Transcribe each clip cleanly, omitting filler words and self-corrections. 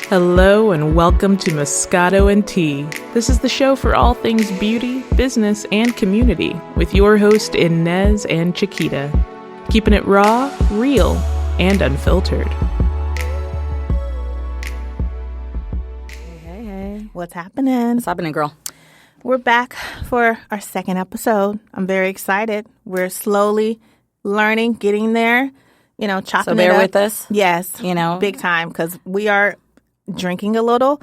Hello and welcome to Moscato and Tea. This is the show for all things beauty, business, and community with your host Inez and Chiquita. Keeping it raw, real, and unfiltered. Hey. What's happening? What's happening, girl? We're back for our second episode. I'm very excited. We're slowly learning, getting there, chopping it up. So bear with us. Yes. Big time, because we are drinking a little.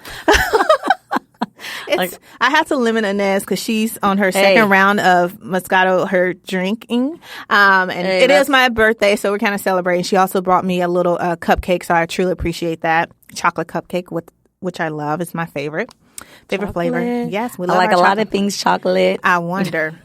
I have to limit Inez because she's on her second round of Moscato, her drinking. It is my birthday, so we're kind of celebrating. She also brought me a little cupcake, so I truly appreciate that. Chocolate cupcake, which I love. Is my favorite flavor. Yes, we love I like our a lot of things chocolate. I wonder.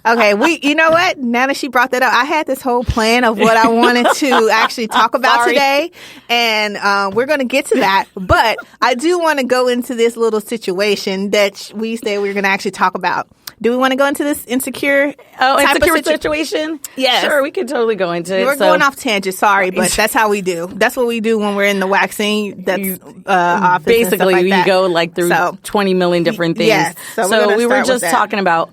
Okay, you know what? Now that she brought that up, I had this whole plan of what I wanted to actually talk about today, and we're going to get to that. But I do want to go into this little situation that we said we were going to actually talk about. Do we want to go into this insecure situation? Yes. Sure, we could totally go into it. We're going off tangent, sorry, but that's how we do. That's what we do when we're in the waxing office. Basically, and stuff we go like through 20 million different things. Yes. So we were just talking about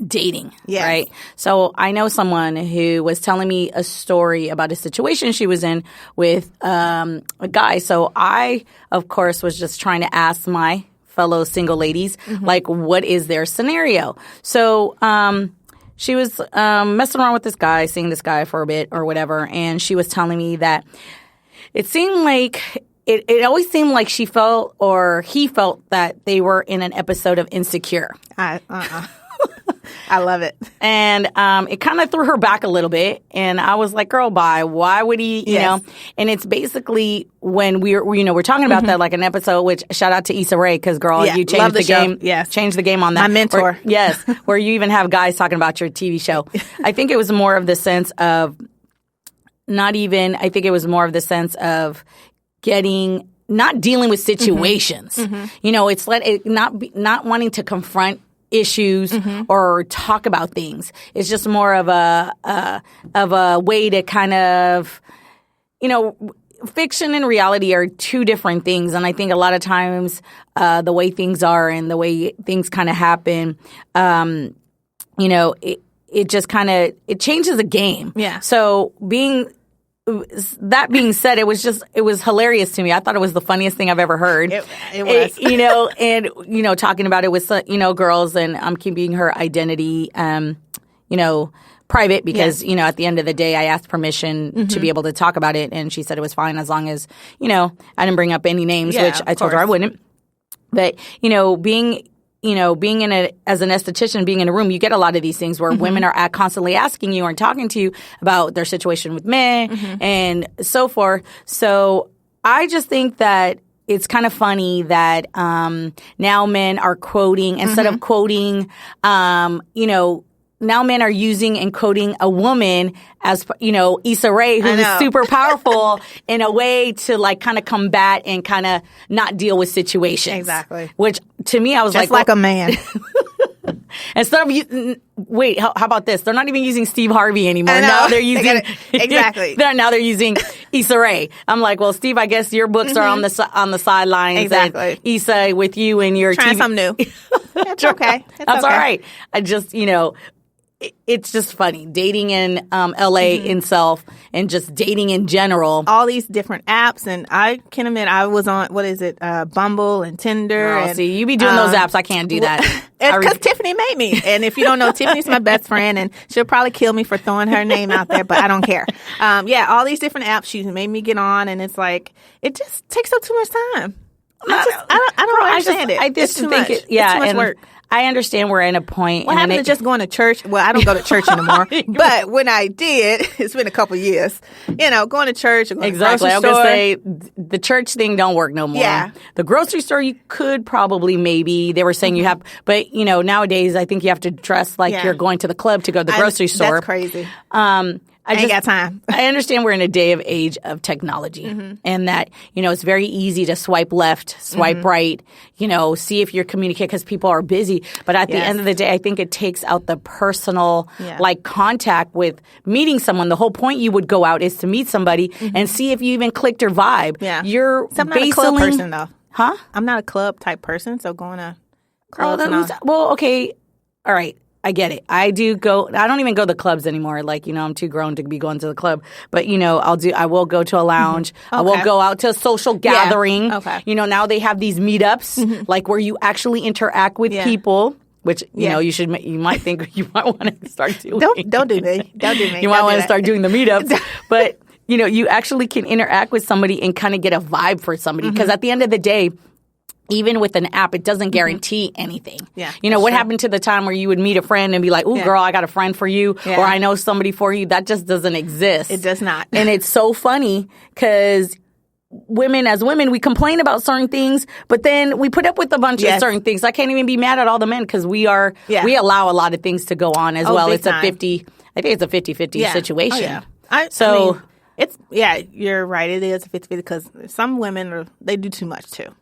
dating, right? So I know someone who was telling me a story about a situation she was in with a guy. So I, of course, was just trying to ask my fellow single ladies, like, what is their scenario? So she was messing around with this guy, seeing this guy for a bit or whatever, and she was telling me that it seemed like it always seemed like she felt or he felt that they were in an episode of Insecure. I love it. And it kind of threw her back a little bit. And I was like, girl, bye. Why would he, you know? And it's basically when we're talking about that, like an episode, which shout out to Issa Rae, because girl, you changed the game. Yes. Changed the game on that. My mentor. Where you even have guys talking about your TV show. I think it was more of the sense of not dealing with situations. It's not wanting to confront issues or talk about things. It's just more of a way to kind of, fiction and reality are two different things. And I think a lot of times the way things are and the way things kind of happen, it just kind of, it changes the game. Yeah. So that being said, it was hilarious to me. I thought it was the funniest thing I've ever heard. It was. And talking about it with, girls, and I'm keeping her identity, private because, at the end of the day, I asked permission to be able to talk about it. And she said it was fine as long as, I didn't bring up any names, which I told her I wouldn't. But, being as an esthetician, being in a room, you get a lot of these things where women are constantly asking you or talking to you about their situation with men and so forth. So I just think that it's kind of funny that now men are quoting instead of quoting, now men are using and quoting a woman as, Issa Rae, who is super powerful in a way to like kind of combat and kind of not deal with situations. Exactly. Which to me, I was just like a man. Instead of wait, how about this? They're not even using Steve Harvey anymore. Now they're using exactly. Now they're using Issa Rae. I'm like, well, Steve, I guess your books are on the sidelines. Exactly. And Issa with you and your trying TV. something new. It's okay. That's all right. I just it's just funny dating in LA itself and just dating in general. All these different apps, and I can admit I was on Bumble and Tinder. Oh, see, you be doing those apps. I can't do that. Because Tiffany made me. And if you don't know, Tiffany's my best friend, and she'll probably kill me for throwing her name out there, but I don't care. All these different apps she made me get on, and it's like it just takes up too much time. I don't understand it. I just it's too think much. It's too much work. I understand we're in a point. What happened to just going to church? Well, I don't go to church anymore. But when I did, it's been a couple of years, going to church. Going exactly. To I was going to say the church thing don't work no more. Yeah. The grocery store, you could probably maybe. They were saying you have. But, nowadays, I think you have to dress like you're going to the club to go to the grocery store. That's crazy. I ain't got time. I understand we're in a day of age of technology and that, it's very easy to swipe left, swipe right, see if you're communicating because people are busy. But at the end of the day, I think it takes out the personal contact with meeting someone. The whole point you would go out is to meet somebody and see if you even clicked or vibe. Yeah. You're I'm not a club person, though. Huh? I'm not a club type person, so going to clubs well, okay. All right. I get it. I do go. I don't even go to clubs anymore. I'm too grown to be going to the club. But I will go to a lounge. Okay. I will go out to a social gathering. Yeah. Okay. Now they have these meetups, where you actually interact with people. Which you might think you might want to start doing. Don't do me. Don't do me. You might want to start doing the meetups, but you actually can interact with somebody and kind of get a vibe for somebody because at the end of the day. Even with an app, it doesn't guarantee anything. Yeah, what happened to the time where you would meet a friend and be like, ooh, girl, I got a friend for you, or I know somebody for you. That just doesn't exist. It does not. And it's so funny because as women, we complain about certain things, but then we put up with a bunch of certain things. I can't even be mad at all the men because we allow a lot of things to go on as well. It's I think it's a 50-50 situation. Oh, yeah. You're right. It is a 50-50 because some women, they do too much too.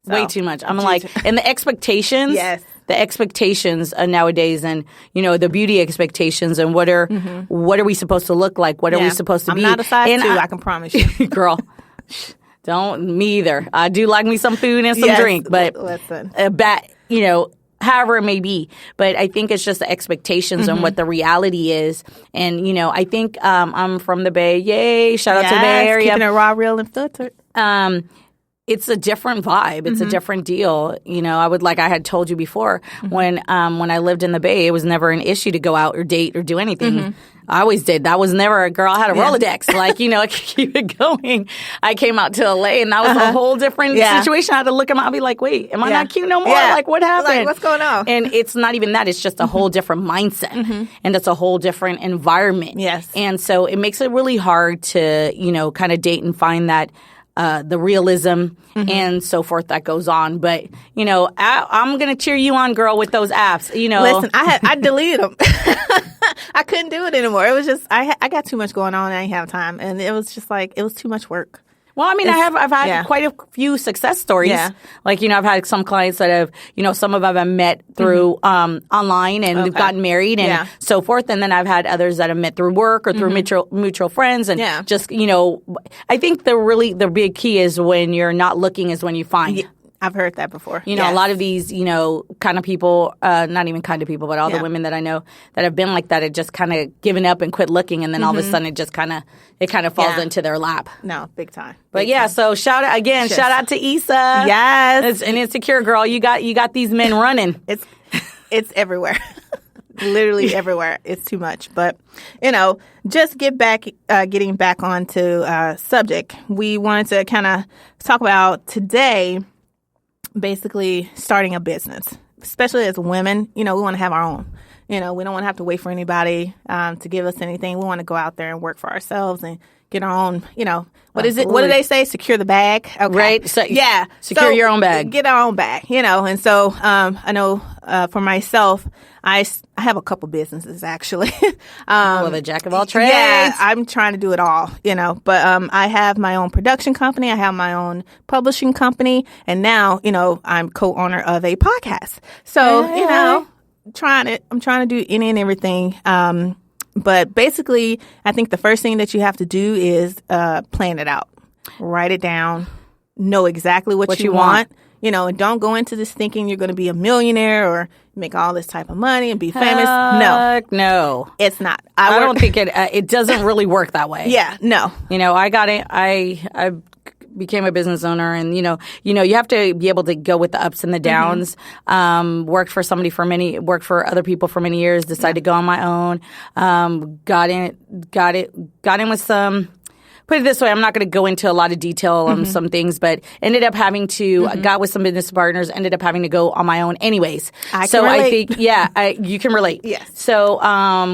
So, way too much. I'm like, and the expectations, the expectations nowadays, and the beauty expectations, and what are we supposed to look like? What are we supposed to be? I'm not a size 2, I can promise you, girl. Don't me either. I do like me some food and some drink, but however it may be. But I think it's just the expectations on what the reality is. And, I think I'm from the Bay. Yay. Shout out to the Bay Area. Keeping it raw, real, and filtered. It's a different vibe. It's a different deal. I had told you before, when I lived in the Bay, it was never an issue to go out or date or do anything. I always did. That was never a girl. I had a Rolodex. I could keep it going. I came out to LA and that was a whole different situation. I had to look at my, I'd be like, wait, am I not cute no more? What happened? Like, what's going on? And it's not even that. It's just a whole different mindset. And it's a whole different environment. Yes. And so it makes it really hard to, kind of date and find that the realism and so forth that goes on. But, I'm going to cheer you on, girl, with those apps. Listen, I deleted them. I couldn't do it anymore. It was just, I got too much going on and I didn't have time. And it was just like, it was too much work. Well, I mean, I've had quite a few success stories. Yeah. I've had some clients that have, some of them I've met through online and they've gotten married and so forth. And then I've had others that I've met through work or through mutual friends. And just, I think the big key is when you're not looking is when you find. Yeah. I've heard that before. A lot of these, kind of people, not even kind of people, but all the women that I know that have been like that, have just kind of given up and quit looking. And then all of a sudden it just kind of falls into their lap. No, big time. But so shout out to Issa. Yes. An insecure girl. You got these men running. It's everywhere. Literally everywhere. It's too much. But, just getting back onto subject, we wanted to kind of talk about today basically starting a business, especially as women. We want to have our own. We don't want to have to wait for anybody to give us anything. We want to go out there and work for ourselves and get our own, what is it? What do they say? Secure the bag. Okay. Right. So, secure your own bag. Get our own bag, and so I know for myself, I have a couple businesses actually. The jack of all trades. Yeah, I'm trying to do it all, but I have my own production company. I have my own publishing company. And now, I'm co-owner of a podcast. So, I'm trying to do any and everything. But basically, I think the first thing that you have to do is plan it out. Write it down. Know exactly what you want. And don't go into this thinking you're going to be a millionaire or make all this type of money and be famous. No, it's not. I don't think it doesn't really work that way. Yeah, no. I got it. I became a business owner, and you have to be able to go with the ups and the downs. Worked for other people for many years. Decided to go on my own. Got in with some put it this way, I'm not going to go into a lot of detail on some things, but ended up having to, got with some business partners, ended up having to go on my own anyways. I think, you can relate. Yes. So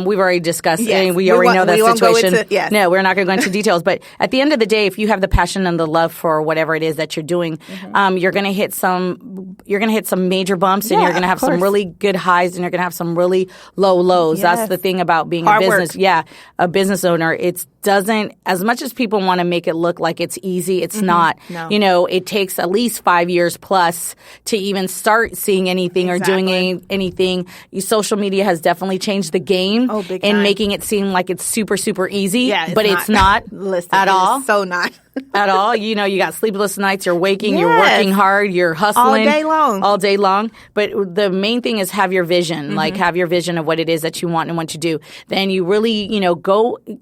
we've already discussed, yes. we already know that situation. Yes. No, we're not going to go into details, but at the end of the day, if you have the passion and the love for whatever it is that you're doing, you're going to hit some major bumps, and you're going to have some really good highs, and you're going to have some really low lows. Yes. That's the thing about being Hard a business. work. Yeah, a business owner. It doesn't, as much as people want to make it look like it's easy, it's not. No. You know, it takes at least 5 years plus to even start seeing anything or doing anything. Social media has definitely changed the game big in time. making it seem like it's super, super easy. Yeah, but it's not Listen, at all. So not. At all. You know, you got sleepless nights, you're waking, Yes. you're working hard, you're hustling. All day long. But the main thing is have your vision, like have your vision of what it is that you want and want to do. Then you really,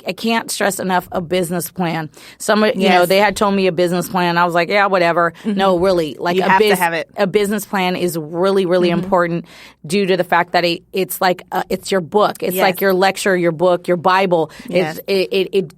I can't stress enough a business plan. They had told me a business plan. I was like, yeah, whatever. No, really. Like you have to have it. A business plan is really, really important due to the fact that it's like, it's your book. It's like your lecture, your book, your Bible. Yes. It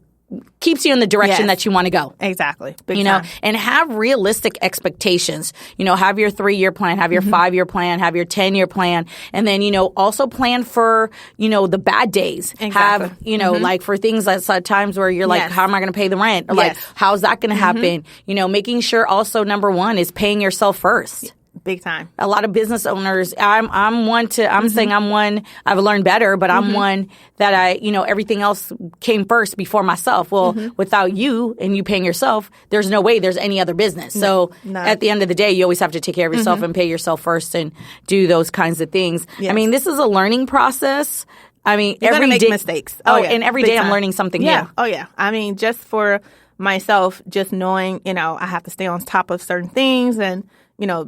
keeps you in the direction that you want to go. Exactly. Big know, time. and have realistic expectations. Have your 3-year plan, have your 5-year plan, have your 10-year plan, and then, also plan for, the bad days. Exactly. Have, like for things like times where you're like, how am I going to pay the rent? Or like, how's that going to happen? Making sure also number one is paying yourself first. Big time. A lot of business owners, I'm saying I'm one, I've learned better, but I'm one that everything else came first before myself. Well, without you and you paying yourself, there's no way there's any other business. So at the end of the day, you always have to take care of yourself and pay yourself first and do those kinds of things. Yes. I mean, this is a learning process. I mean, you're every gonna make day, mistakes. And every day time. I'm learning something new. new. Oh, yeah. I mean, just for myself, just knowing, I have to stay on top of certain things and,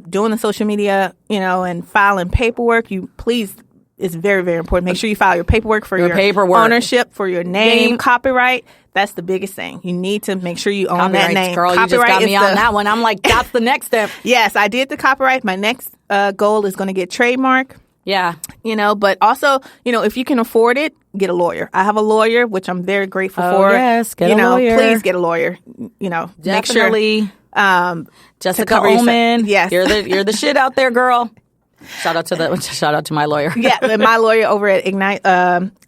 doing the social media, and filing paperwork, it's very, very important. Make sure you file your paperwork for your ownership, for your name, copyright. That's the biggest thing. You need to make sure you own that name. Girl, copyright, you just got me on that one. I'm like, that's the next step. Yes, I did the copyright. My next goal is going to get trademark. Yeah. But also, if you can afford it, get a lawyer. I have a lawyer, which I'm very grateful for. Yes, get a lawyer. Please get a lawyer. Make sure. Jessica Ullman. Yes. You're the shit out there, girl. Shout out to my lawyer. Yeah, my lawyer over at Ignite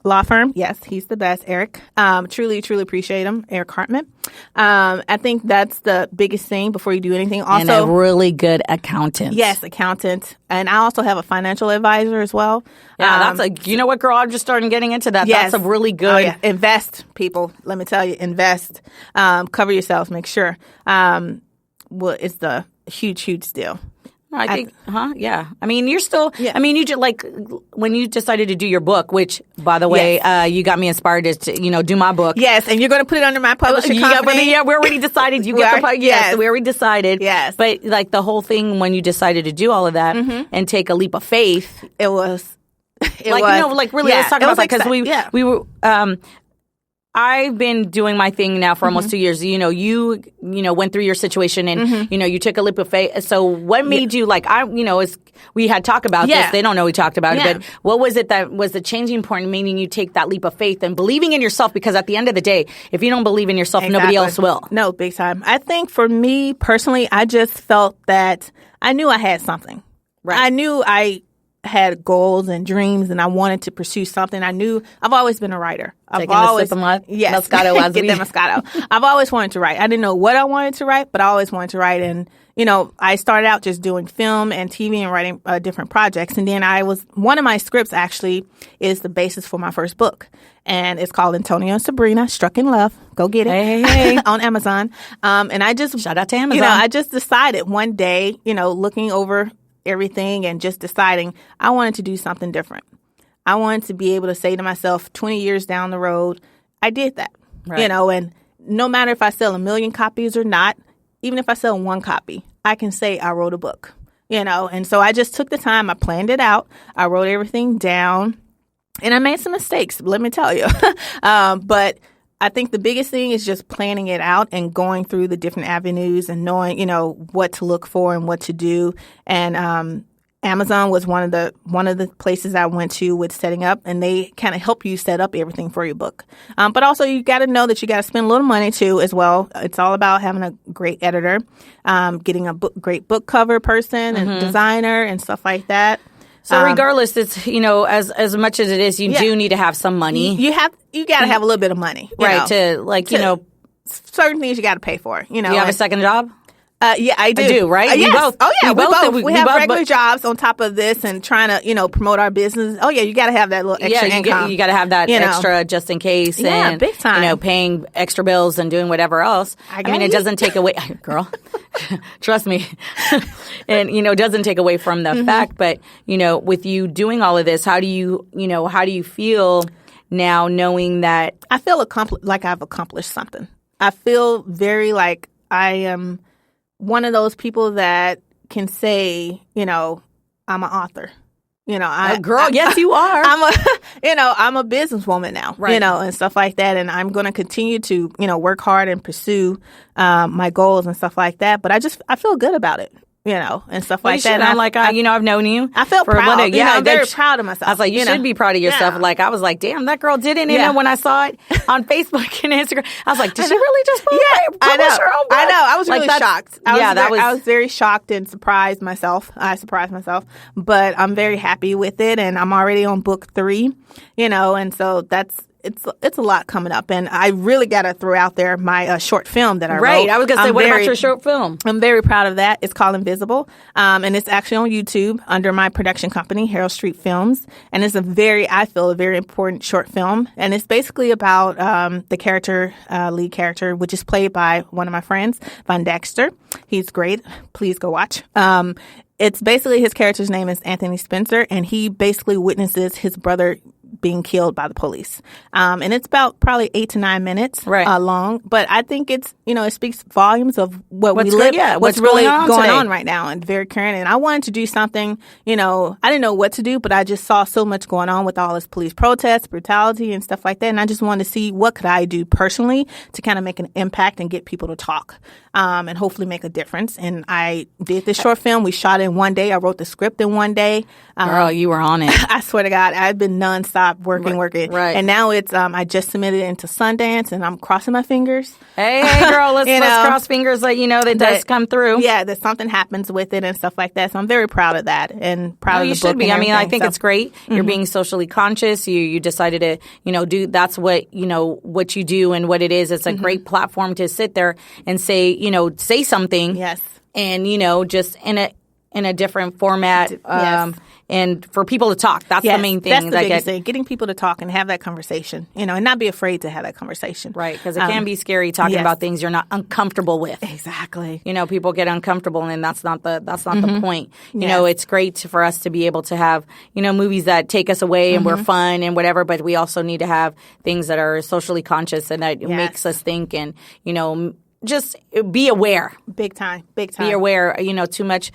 Law Firm. Yes, he's the best, Eric. Truly, truly appreciate him, Eric Hartman. I think that's the biggest thing before you do anything. Also, and a really good accountant. Yes, accountant. And I also have a financial advisor as well. Yeah, you know what, girl? I'm just starting getting into that. Yes. That's a really good. Oh, yeah. Invest, people. Let me tell you, invest. Cover yourself. Make sure. It's the huge deal. I think, yeah. I mean, you're still, I mean, you just like when you decided to do your book, which, by the way, you got me inspired to, do my book. Yes, and you're going to put it under my publishing company. Yeah, we already decided. You get the book. Yes, we already decided. Yes. But like the whole thing when you decided to do all of that and take a leap of faith. It was. Really, let's talk about that because we were, I've been doing my thing now for almost 2 years. You went through your situation and, you took a leap of faith. So what made you we had talked about this. They don't know we talked about it, but what was it that was the changing point meaning you take that leap of faith and believing in yourself? Because at the end of the day, if you don't believe in yourself, nobody else will. No, big time. I think for me personally, I just felt that I knew I had something. Right. I knew I had goals and dreams and I wanted to pursue something. I knew I've always been a writer. Taking a sip of Moscato as get that Moscato. I've always wanted to write. I didn't know what I wanted to write, but I always wanted to write. And, I started out just doing film and TV and writing different projects. And then one of my scripts actually is the basis for my first book. And it's called Antonio and Sabrina, Struck in Love. Go get it. Hey. On Amazon. And I just. Shout out to Amazon. I just decided one day, looking over everything and just deciding I wanted to do something different. I wanted to be able to say to myself 20 years down the road, I did that. Right. And no matter if I sell 1 million copies or not, even if I sell 1 copy, I can say I wrote a book. And so I just took the time, I planned it out, I wrote everything down, and I made some mistakes, let me tell you. But I think the biggest thing is just planning it out and going through the different avenues and knowing, what to look for and what to do. And Amazon was one of the places I went to with setting up, and they kind of help you set up everything for your book. But also, you got to know that you got to spend a little money too as well. It's all about having a great editor, getting a great book cover person and designer and stuff like that. So regardless, it's, as much as it is, you do need to have some money. You got to have a little bit of money, right? Certain things you got to pay for. Do you have a second job? Yeah, I do. I do, right? Yes. We both. Oh, yeah, we both. We have regular but, jobs on top of this and trying to, promote our business. Oh, yeah, you got to have that little extra income. You got to have that extra just in case. Yeah, and, big time. Paying extra bills and doing whatever else. It doesn't take away, girl, trust me. And, doesn't take away from the fact. But, with you doing all of this, how do you feel now knowing that? I feel like I've accomplished something. I feel very like I am one of those people that can say, I'm an author. Girl, yes, you are. I'm a businesswoman now, right. And stuff like that. And I'm going to continue to, work hard and pursue my goals and stuff like that. But I feel good about it. And stuff like that. I'm like, I've known you. I felt proud. I'm very proud of myself. I was like, you should be proud of yourself. Yeah. Like, I was like, damn, that girl did it. And when I saw it on Facebook and Instagram, I was like, did she really just publish her own book? I know. I was really shocked. I was very shocked and surprised myself. I surprised myself. But I'm very happy with it. And I'm already on book 3, and so it's a lot coming up, and I really got to throw out there my short film that I wrote. Right, I was going to say, what about your short film? I'm very proud of that. It's called Invisible, and it's actually on YouTube under my production company, Harold Street Films, and it's a very important short film, and it's basically about the lead character, which is played by one of my friends, Von Dexter. He's great. Please go watch. It's basically, his character's name is Anthony Spencer, and he basically witnesses his brother being killed by the police. And it's about probably 8 to 9 minutes long. But I think it speaks volumes of what's really going on right now and very current. And I wanted to do something, I didn't know what to do, but I just saw so much going on with all this police protests, brutality and stuff like that. And I just wanted to see what could I do personally to kind of make an impact and get people to talk and hopefully make a difference. And I did this short film. We shot it in one day. I wrote the script in one day. Girl, you were on it. I swear to God, I've been nonstop working. Right. And now it's, I just submitted it into Sundance and I'm crossing my fingers. Hey, girl, let's cross fingers that that does come through. Yeah, that something happens with it and stuff like that. So I'm very proud of that and proud of the book. You should be. I think it's great. You're being socially conscious. You decided to, do, that's what, what you do and what it is. It's a great platform to sit there and say, say something. Yes. And, just in a different format. Yes. And for people to talk. That's the main thing. That's the biggest thing. Getting people to talk and have that conversation, and not be afraid to have that conversation. Right, because it can be scary talking about things you're not uncomfortable with. Exactly. People get uncomfortable, and that's not the point. It's great for us to be able to have, movies that take us away and we're fun and whatever, but we also need to have things that are socially conscious and that makes us think and, just be aware. Big time. Be aware, too much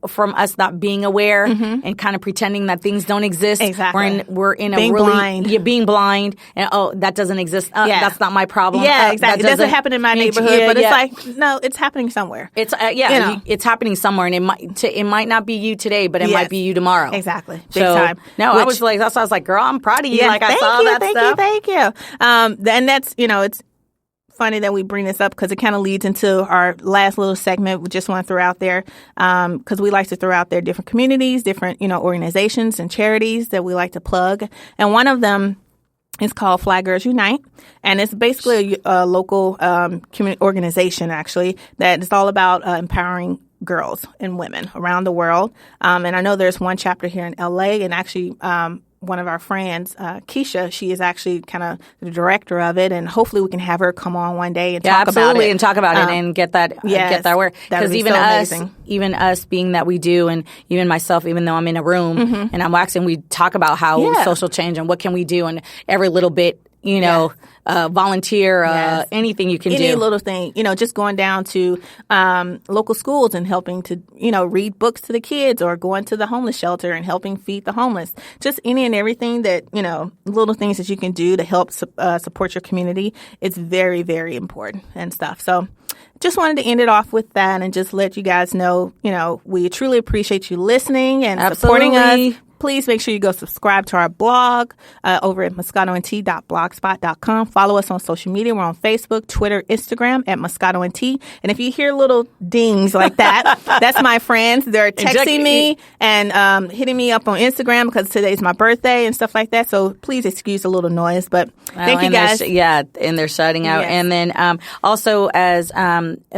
from us not being aware and kind of pretending that things don't exist. Exactly. We're in being a really blind. Yeah, being blind and that doesn't exist. That's not my problem. Yeah, exactly. It doesn't happen in my neighborhood, but it's like, no, it's happening somewhere. It's it's happening somewhere, and it might not be you today, but it might be you tomorrow. Exactly. Big time. No, I was like, that's why I was like, girl, I'm proud of you. Like I saw that stuff. Thank you. And that's it's funny that we bring this up because it kind of leads into our last little segment. We just want to throw out there because we like to throw out there different communities, different organizations and charities that we like to plug. And one of them is called Flag Girls Unite, and it's basically a local community organization actually that is all about empowering girls and women around the world. And I know there's one chapter here in LA, and actually one of our friends, Keisha, she is actually kind of the director of it, and hopefully we can have her come on one day and talk about it. And talk about it and get that where, because even us being that we do, and even myself, even though I'm in a room and I'm waxing, we talk about how social change and what can we do, and every little bit, volunteer, anything you can do. Any little thing, just going down to local schools and helping to, read books to the kids, or going to the homeless shelter and helping feed the homeless. Just any and everything that, little things that you can do to help support your community. It's very, very important and stuff. So just wanted to end it off with that and just let you guys know, we truly appreciate you listening and supporting us. Please make sure you go subscribe to our blog over at moscatoandtea.blogspot.com. Follow us on social media. We're on Facebook, Twitter, Instagram at Moscato and Tea. And if you hear little dings like that, that's my friends. They're texting me and hitting me up on Instagram because today's my birthday and stuff like that. So please excuse a little noise. But thank you guys. And they're shouting out. Yes. And then also, as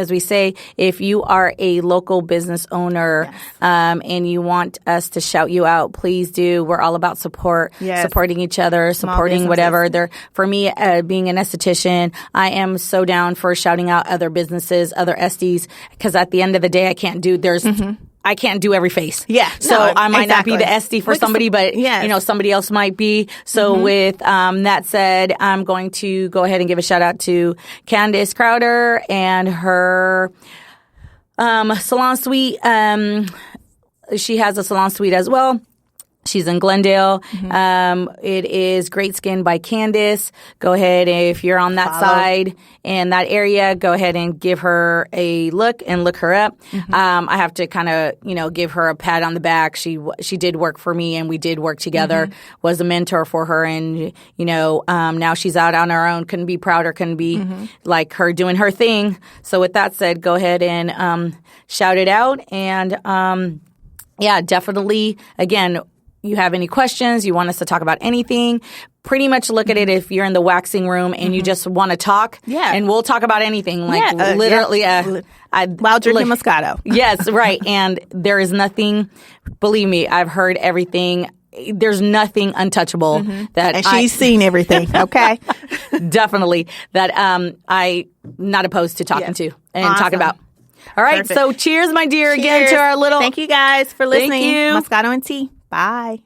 we say, if you are a local business owner and you want us to shout you out, please do. We're all about supporting each other, supporting whatever. For me, being an esthetician, I am so down for shouting out other businesses, other esties, because at the end of the day, I can't do every face. Yeah. So I might not be the estie for somebody, but somebody else might be. So with that said, I'm going to go ahead and give a shout out to Candace Crowder and her salon suite. She has a salon suite as well. She's in Glendale. It is Great Skin by Candace. Go ahead, if you're on that side and that area, go ahead and give her a look and look her up. I have to kind of, give her a pat on the back. She did work for me and we did work together, was a mentor for her. And, now she's out on her own. Couldn't be prouder, couldn't be like her doing her thing. So with that said, go ahead and shout it out. And, definitely, again, you have any questions, you want us to talk about anything, pretty much look at it if you're in the waxing room and you just want to talk. Yeah. And we'll talk about anything. Like literally. While drinking Moscato. Yes, right. And there is nothing, believe me, I've heard everything. There's nothing untouchable that and she's seen everything. Okay. Definitely. That I'm not opposed to talking to and talking about. All right. Perfect. So cheers, my dear, again to our little. Thank you guys for listening. Thank you. Moscato and Tea. Bye.